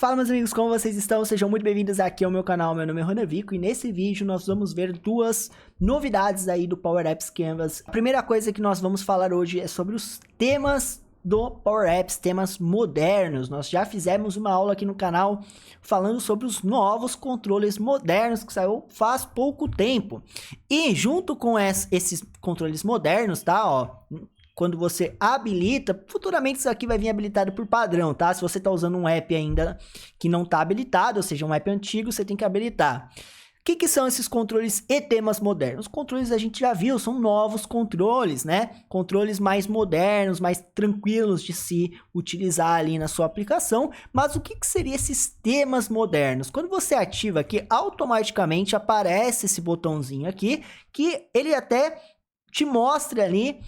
Fala, meus amigos, como vocês estão? Sejam muito bem-vindos aqui ao meu canal. Meu nome é Ronavico e nesse vídeo nós vamos ver duas novidades aí do Power Apps Canvas. A primeira coisa que nós vamos falar hoje é sobre os temas do Power Apps, temas modernos. Nós já fizemos uma aula aqui no canal falando sobre os novos controles modernos que saiu faz pouco tempo. E junto com esses controles modernos, tá, ó, quando você habilita, futuramente isso aqui vai vir habilitado por padrão, tá? Se você tá usando um app ainda que não tá habilitado, ou seja, um app antigo, você tem que habilitar. O que são esses controles e temas modernos? Os controles a gente já viu, são novos controles, né? Controles mais modernos, mais tranquilos de se utilizar ali na sua aplicação. Mas o que seriam esses temas modernos? Quando você ativa aqui, automaticamente aparece esse botãozinho aqui, que ele até te mostra ali,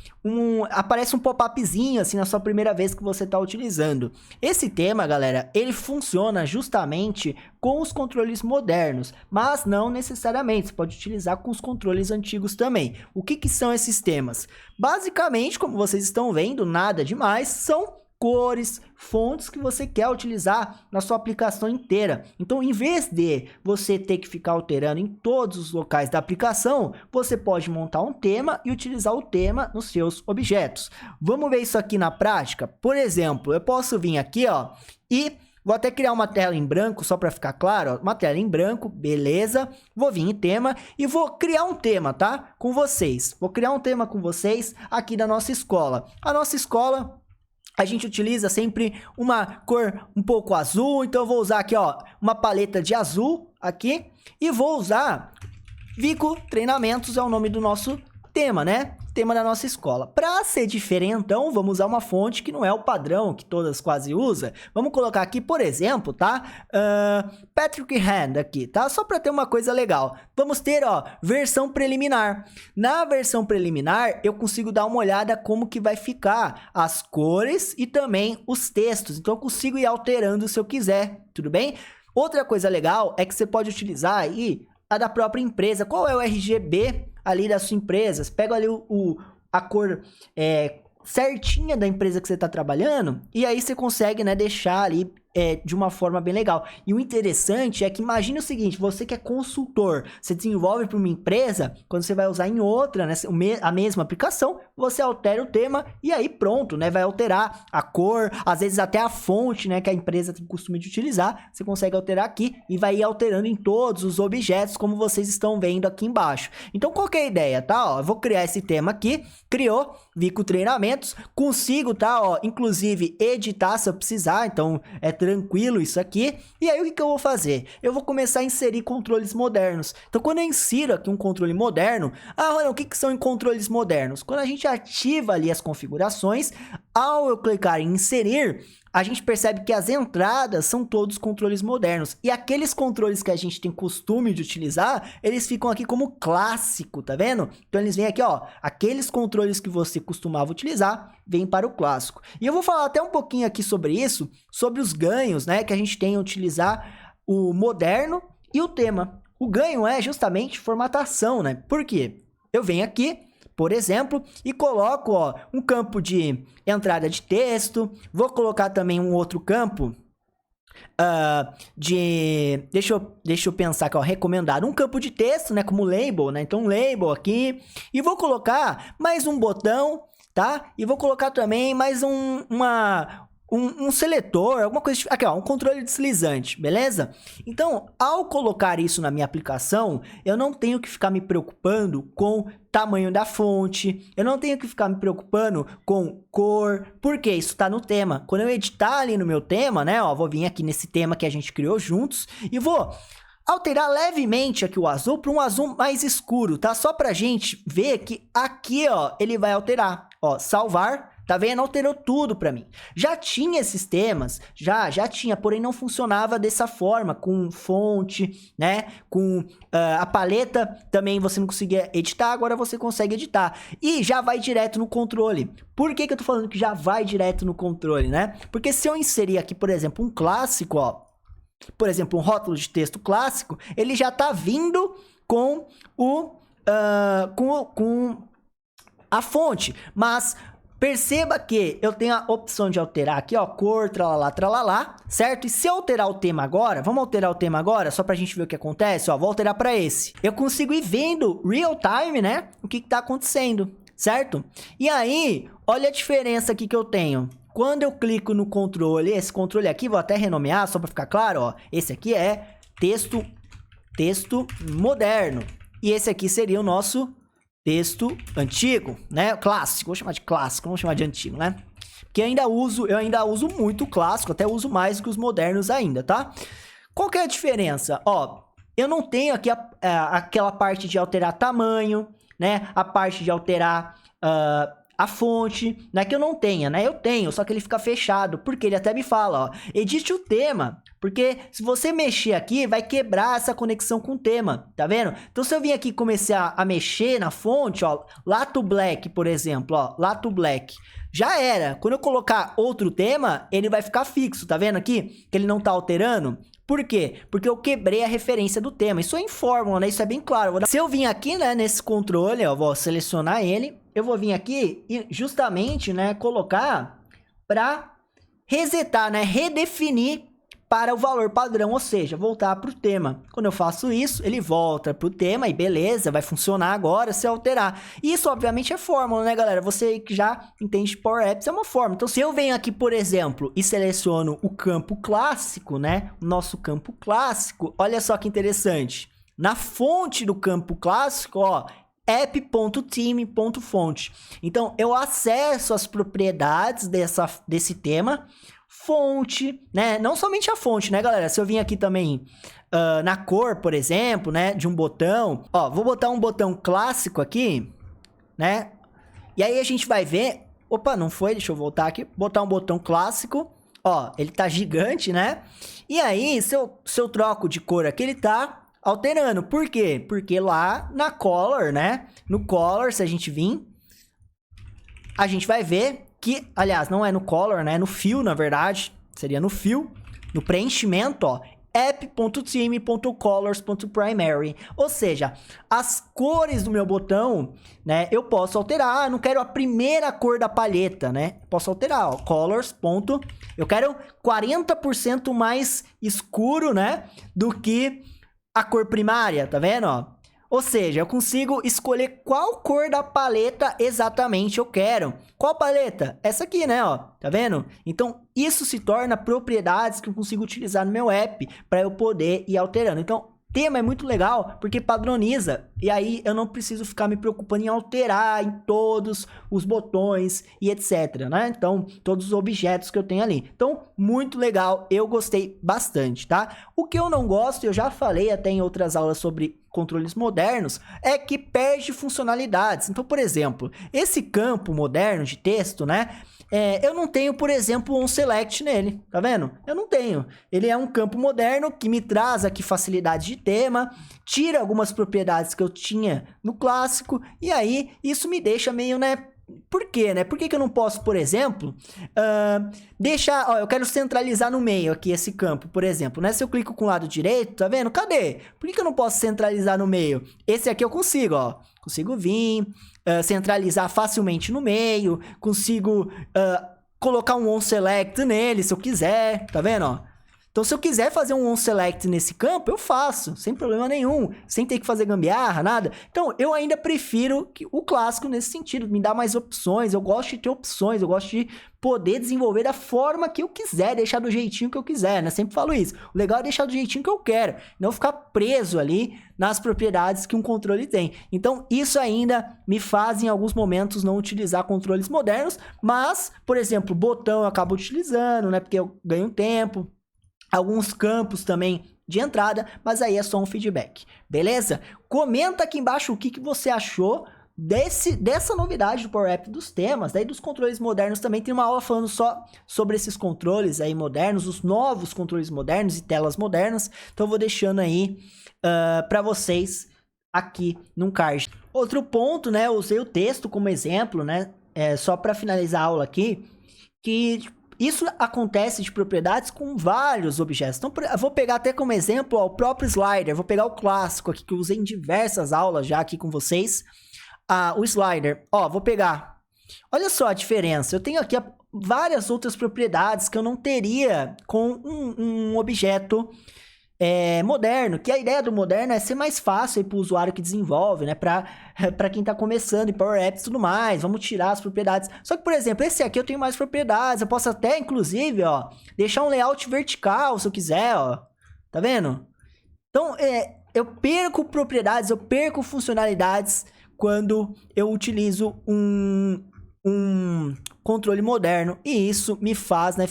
aparece um pop-upzinho assim na sua primeira vez que você está utilizando. Esse tema, galera, ele funciona justamente com os controles modernos, mas não necessariamente, você pode utilizar com os controles antigos também. O que são esses temas? Basicamente, como vocês estão vendo, nada demais, são cores, fontes que você quer utilizar na sua aplicação inteira. Então, em vez de você ter que ficar alterando em todos os locais da aplicação, você pode montar um tema e utilizar o tema nos seus objetos. Vamos ver isso aqui na prática? Por exemplo, eu posso vir aqui, ó, e vou até criar uma tela em branco, só para ficar claro, ó, uma tela em branco, beleza. Vou vir em tema e vou criar um tema, tá? Com vocês. Vou criar um tema com vocês aqui da nossa escola. A nossa escola, a gente utiliza sempre uma cor um pouco azul, então eu vou usar aqui, ó, uma paleta de azul aqui e vou usar Vico Treinamentos, é o nome do nosso tema, né? Tema da nossa escola. Para ser diferentão, vamos usar uma fonte que não é o padrão, que todas quase usam. Vamos colocar aqui, por exemplo, tá? Patrick Hand aqui, tá? Só para ter uma coisa legal. Vamos ter, ó, versão preliminar. Na versão preliminar, eu consigo dar uma olhada como que vai ficar as cores e também os textos. Então, eu consigo ir alterando se eu quiser, tudo bem? Outra coisa legal é que você pode utilizar aí a da própria empresa. Qual é o RGB ali da sua empresa? Você pega ali a cor certinha da empresa que você está trabalhando e aí você consegue, né, deixar ali de uma forma bem legal. E o interessante é que imagine o seguinte, você que é consultor, você desenvolve para uma empresa, quando você vai usar em outra, né, a mesma aplicação, você altera o tema e aí pronto, né, vai alterar a cor, às vezes até a fonte, né, que a empresa tem costume de utilizar, você consegue alterar aqui e vai ir alterando em todos os objetos, como vocês estão vendo aqui embaixo. Então, qual que é a ideia, tá? Ó, eu vou criar esse tema aqui, criou, Vico Treinamentos, consigo, tá? Ó, inclusive editar se eu precisar, então tranquilo isso aqui. E aí o que eu vou fazer? Eu vou começar a inserir controles modernos. Então quando eu insiro aqui um controle moderno, o que são controles modernos? Quando a gente ativa ali as configurações, ao eu clicar em inserir, a gente percebe que as entradas são todos controles modernos. E aqueles controles que a gente tem costume de utilizar, eles ficam aqui como clássico, tá vendo? Então eles vêm aqui, ó, aqueles controles que você costumava utilizar, vêm para o clássico. E eu vou falar até um pouquinho aqui sobre isso, sobre os ganhos, né, que a gente tem a utilizar o moderno e o tema. O ganho é justamente formatação, né? Por quê? Eu venho aqui, por exemplo, e coloco, ó, um campo de entrada de texto, vou colocar também um outro campo deixa eu pensar aqui, ó, recomendado, um campo de texto, né, como label, né, então um label aqui, e vou colocar mais um botão, tá, e vou colocar também mais um seletor, alguma coisa, aqui ó, um controle deslizante, beleza? Então, ao colocar isso na minha aplicação, eu não tenho que ficar me preocupando com tamanho da fonte, eu não tenho que ficar me preocupando com cor, porque isso está no tema. Quando eu editar ali no meu tema, né, ó, vou vir aqui nesse tema que a gente criou juntos e vou alterar levemente aqui o azul para um azul mais escuro, tá? Só pra gente ver que aqui, ó, ele vai alterar, ó, salvar. Tá vendo? Alterou tudo pra mim. Já tinha esses temas, já tinha, porém não funcionava dessa forma, com fonte, né? Com a paleta também você não conseguia editar, agora você consegue editar. E já vai direto no controle. Por que eu tô falando que já vai direto no controle, né? Porque se eu inserir aqui, por exemplo, um clássico, ó, por exemplo, um rótulo de texto clássico, ele já tá vindo com com a fonte, mas Perceba que eu tenho a opção de alterar aqui, ó, cor, tralalá, certo? E se eu alterar o tema agora, vamos alterar o tema agora, só pra gente ver o que acontece, ó, vou alterar pra esse. Eu consigo ir vendo real time, né, o que tá acontecendo, certo? E aí, olha a diferença aqui que eu tenho. Quando eu clico no controle, esse controle aqui, vou até renomear, só pra ficar claro, ó, esse aqui é texto moderno. E esse aqui seria o nosso texto antigo, né? Clássico, vou chamar de clássico, não vou chamar de antigo, né? Porque eu ainda uso muito o clássico, até uso mais do que os modernos ainda, tá? Qual que é a diferença? Ó, eu não tenho aqui aquela parte de alterar tamanho, né? A parte de alterar a fonte, não é que eu não tenha, né? Eu tenho, só que ele fica fechado, porque ele até me fala, ó, edite o tema, porque se você mexer aqui, vai quebrar essa conexão com o tema, tá vendo? Então, se eu vim aqui e começar a mexer na fonte, ó, Lato Black, por exemplo, ó, Lato Black, já era. Quando eu colocar outro tema, ele vai ficar fixo, tá vendo aqui? Que ele não tá alterando. Por quê? Porque eu quebrei a referência do tema. Isso é em fórmula, né? Isso é bem claro. Se eu vim aqui, né, nesse controle, ó, vou selecionar ele, eu vou vir aqui e justamente, né, colocar para resetar, né, redefinir para o valor padrão, ou seja, voltar para o tema. Quando eu faço isso, ele volta para o tema e beleza, vai funcionar agora se eu alterar. Isso, obviamente, é fórmula, né, galera? Você que já entende Power Apps é uma fórmula. Então, se eu venho aqui, por exemplo, e seleciono o campo clássico, né, o nosso campo clássico, olha só que interessante. Na fonte do campo clássico, ó, app.theme.font. Então, eu acesso as propriedades desse tema, fonte, né? Não somente a fonte, né, galera? Se eu vim aqui também na cor, por exemplo, né, de um botão, ó, vou botar um botão clássico aqui, né? E aí a gente vai ver, opa, não foi, deixa eu voltar aqui, botar um botão clássico, ó, ele tá gigante, né? E aí, se eu troco de cor aqui, ele tá alterando. Por quê? Porque lá na color, né? No color, se a gente vir, a gente vai ver que, aliás, não é no color, né? É no fill, na verdade. Seria no fill, no preenchimento, ó. app.theme.colors.primary. Ou seja, as cores do meu botão, né? Eu posso alterar. Ah, não quero a primeira cor da palheta, né? Posso alterar, ó. Colors. Eu quero 40% mais escuro, né? Do que a cor primária, tá vendo, ó? Ou seja, eu consigo escolher qual cor da paleta exatamente eu quero. Qual paleta? Essa aqui, né, ó. Tá vendo? Então, isso se torna propriedades que eu consigo utilizar no meu app para eu poder ir alterando. Então, tema é muito legal porque padroniza. E aí, eu não preciso ficar me preocupando em alterar em todos os botões e etc, né? Então, todos os objetos que eu tenho ali. Então, muito legal. Eu gostei bastante, tá? O que eu não gosto, eu já falei até em outras aulas sobre controles modernos, é que perde funcionalidades. Então, por exemplo, esse campo moderno de texto, né? Eu não tenho, por exemplo, um select nele, tá vendo? Eu não tenho. Ele é um campo moderno que me traz aqui facilidade de tema, tira algumas propriedades que eu tinha no clássico, e aí isso me deixa meio, né? Por quê, né? Por que eu não posso, por exemplo, deixar... Ó, eu quero centralizar no meio aqui esse campo, por exemplo, né? Se eu clico com o lado direito, tá vendo? Cadê? Por que eu não posso centralizar no meio? Esse aqui eu consigo, ó. Consigo vir, centralizar facilmente no meio, consigo colocar um onSelect nele, se eu quiser, tá vendo, ó? Então, se eu quiser fazer um onSelect nesse campo, eu faço, sem problema nenhum, sem ter que fazer gambiarra, nada. Então, eu ainda prefiro o clássico nesse sentido, me dá mais opções, eu gosto de ter opções, eu gosto de poder desenvolver da forma que eu quiser, deixar do jeitinho que eu quiser, né? Sempre falo isso. O legal é deixar do jeitinho que eu quero, não ficar preso ali nas propriedades que um controle tem. Então, isso ainda me faz, em alguns momentos, não utilizar controles modernos, mas, por exemplo, botão eu acabo utilizando, né? Porque eu ganho tempo. Alguns campos também de entrada, mas aí é só um feedback, beleza? Comenta aqui embaixo o que você achou dessa novidade do Power App dos temas, daí dos controles modernos também. Tem uma aula falando só sobre esses controles aí modernos, os novos controles modernos e telas modernas, então eu vou deixando aí para vocês aqui num card. Outro ponto, né, eu usei o texto como exemplo, né, só para finalizar a aula aqui, que... Isso acontece de propriedades com vários objetos. Então, eu vou pegar até como exemplo ó, o próprio slider. Vou pegar o clássico aqui, que eu usei em diversas aulas já aqui com vocês. O slider. Ó, vou pegar Olha só a diferença. Eu tenho aqui várias outras propriedades que eu não teria com um objeto moderno, que a ideia do moderno é ser mais fácil para o usuário que desenvolve, né? Para quem está começando em Power Apps e tudo mais, vamos tirar as propriedades. Só que, por exemplo, esse aqui eu tenho mais propriedades, eu posso até, inclusive, ó, deixar um layout vertical, se eu quiser, ó. Tá vendo? Então, eu perco propriedades, eu perco funcionalidades quando eu utilizo um controle moderno, e isso me faz, né,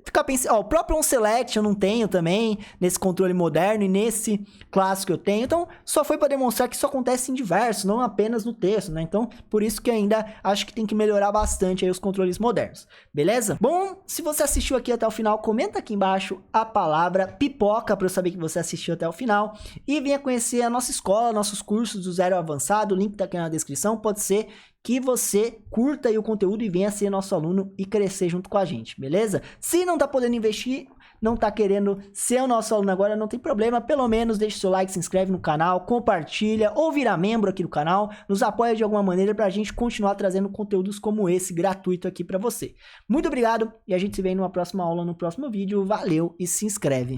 ficar pensando, ó, o próprio onSelect eu não tenho também, nesse controle moderno, e nesse clássico eu tenho, então só foi para demonstrar que isso acontece em diversos, não apenas no texto, né, então por isso que ainda acho que tem que melhorar bastante aí os controles modernos, beleza? Bom, se você assistiu aqui até o final, comenta aqui embaixo a palavra pipoca para eu saber que você assistiu até o final, e venha conhecer a nossa escola, nossos cursos do zero ao avançado, o link tá aqui na descrição, pode ser que você curta aí o conteúdo e venha ser nosso aluno e crescer junto com a gente, beleza? Se não tá podendo investir, não tá querendo ser o nosso aluno agora, não tem problema, pelo menos deixe seu like, se inscreve no canal, compartilha ou vira membro aqui do canal, nos apoia de alguma maneira pra gente continuar trazendo conteúdos como esse, gratuito aqui pra você. Muito obrigado e a gente se vê numa próxima aula, no próximo vídeo, valeu e se inscreve!